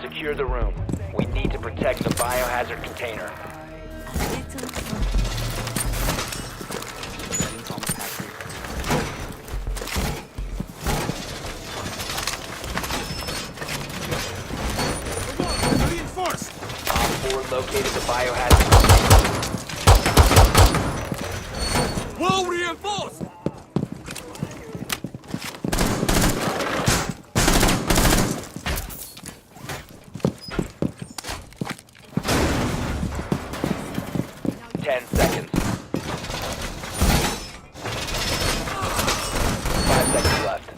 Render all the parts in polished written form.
Secure the room. We need to protect the biohazard container. Reinforced! Op 4 located the biohazard container. Wall reinforced! 10 seconds. 5 seconds left.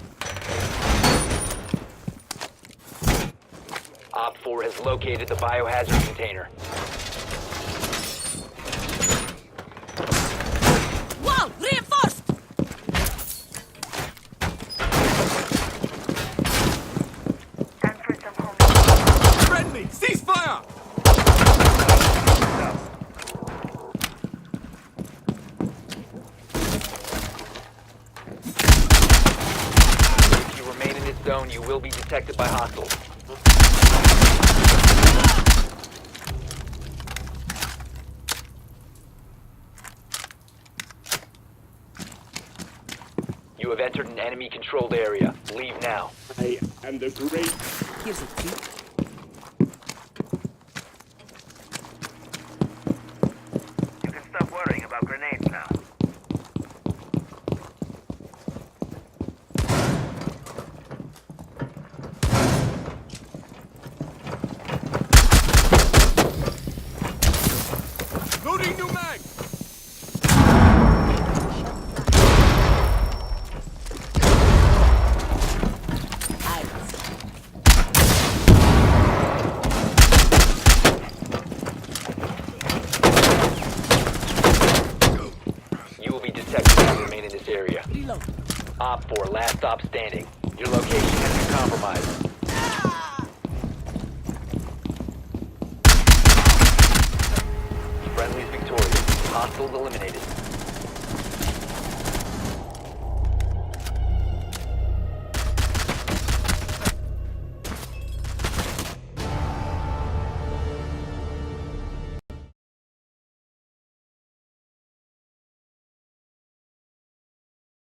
Op 4 has located the biohazard container. Wall reinforced! Friendly! Ceasefire! If you remain in this zone, you will be detected by hostiles. You have entered an enemy-controlled area. Leave now. I am the great. Here's a tip. You can stop worrying about grenades now. Loading new mag! You will be detected if you remain in this area. Reload. Op 4, last stop standing. Your location has been compromised. Friendly's victorious. Hostiles eliminated.